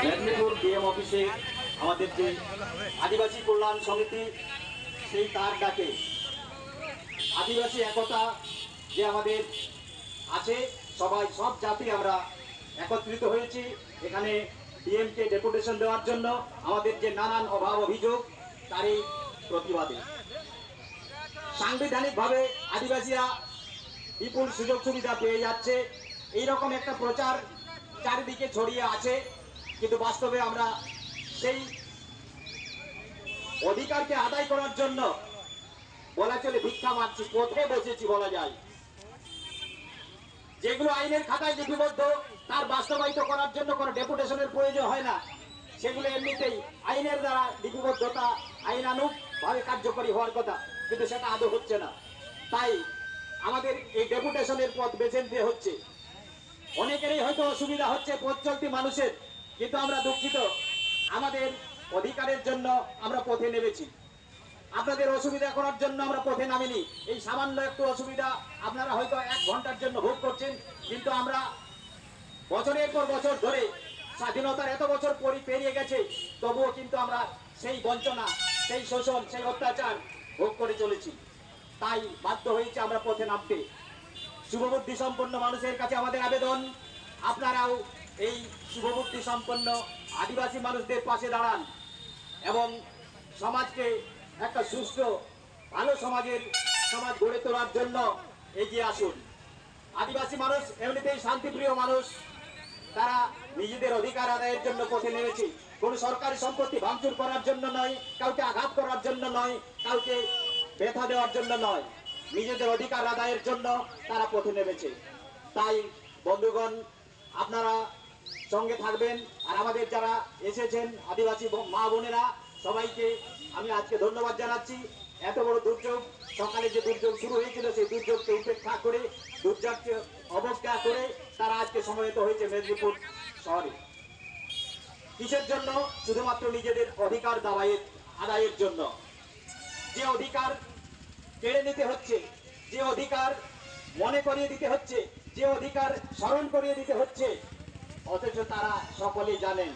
Medinipur DM অফিসে আমাদের যে আদিবাসী কল্যাণ সমিতি সেই তার ডাকে আদিবাসী একতা যে আমাদের আছে, সবাই সব জাতি আমরা একত্রিত হয়েছি এখানে ডিএমকে ডেপুটেশন দেওয়ার জন্য। আমাদের যে নানান অভাব অভিযোগ তারই প্রতিবাদে সাংবিধানিকভাবে আদিবাসীরা বিপুল সুযোগ সুবিধা পেয়ে যাচ্ছে, এইরকম একটা প্রচার চারিদিকে ছড়িয়ে আছে, কিন্তু বাস্তবে আমরা সেই অধিকারকে আদায় করার জন্য বলা চলে ভিক্ষা মারছি, পথে বসেছি বলা যায়। যেগুলো আইনের খাতায় লিপিবদ্ধ তার বাস্তবায়িত করার জন্য কোনো ডেপুটেশনের প্রয়োজন হয় না, সেগুলো এমনিতেই আইনের দ্বারা লিপিবদ্ধতা আইনানুগ ভাবে কার্যকরী হওয়ার কথা, কিন্তু সেটা আদৌ হচ্ছে না। তাই আমাদের এই ডেপুটেশনের পথ বেছে নিতে হচ্ছে। অনেকেরই হয়তো অসুবিধা হচ্ছে পথ চলতি মানুষের, কিন্তু আমরা দুঃখিত, আমাদের অধিকারের জন্য আমরা পথে নেমেছি। আপনাদের অসুবিধা করার জন্য আমরা পথে নামিনি। এই সামান্য একটু অসুবিধা আপনারা হয়তো 1 ঘন্টার জন্য ভোগ করছেন, কিন্তু আমরা বছরের পর বছর ধরে স্বাধীনতার এত বছর পেরিয়ে গেছে, তবুও কিন্তু আমরা সেই বঞ্চনা, সেই শোষণ, সেই অত্যাচার ভোগ করে চলেছি। তাই বাধ্য হয়েছে আমরা পথে নামতে। শুভবুদ্ধি সম্পন্ন মানুষের কাছে আমাদের আবেদন, আপনারাও এই শুভবুদ্ধি সম্পন্ন আদিবাসী মানুষদের পাশে দাঁড়ান এবং সমাজকে একটা সুস্থ ভালো সমাজ গড়ে তোলার জন্য এগিয়ে আসুন। আদিবাসী মানুষ এমনিতেই শান্তিপ্রিয় মানুষ, তারা নিজেদের অধিকার আদায়ের জন্য পথে নেমেছে। কোনো সরকারি সম্পত্তি ভাঙচুর করার জন্য নয়, কাউকে আঘাত করার জন্য নয়, কাউকে ব্যথা দেওয়ার জন্য নয়, নিজেদের অধিকার আদায়ের জন্য তারা পথে নেমেছে। তাই বন্ধুগণ, আপনারা সঙ্গে থাকবেন। আর আমাদের যারা এসেছেন আদিবাসী মা বোনেরা, সবাইকে আমি আজকে ধন্যবাদ জানাচ্ছি। এত বড় দুর্যোগ, সকালে যে দুর্যোগ শুরু হয়েছিল সেই দুর্যোগকে উপেক্ষা করে, দুর্যোগকে অবজ্ঞা করে তারা আজকে সমবেত হয়েছে মেদিনীপুর শহরে। কিসের জন্য? শুধুমাত্র নিজেদের অধিকার আদায়ের জন্য। যে অধিকার কেড়ে নিতে হচ্ছে, যে অধিকার মনে করিয়ে দিতে হচ্ছে, যে অধিকার স্মরণ করিয়ে দিতে হচ্ছে, অথচ তারা সকলেই জানেন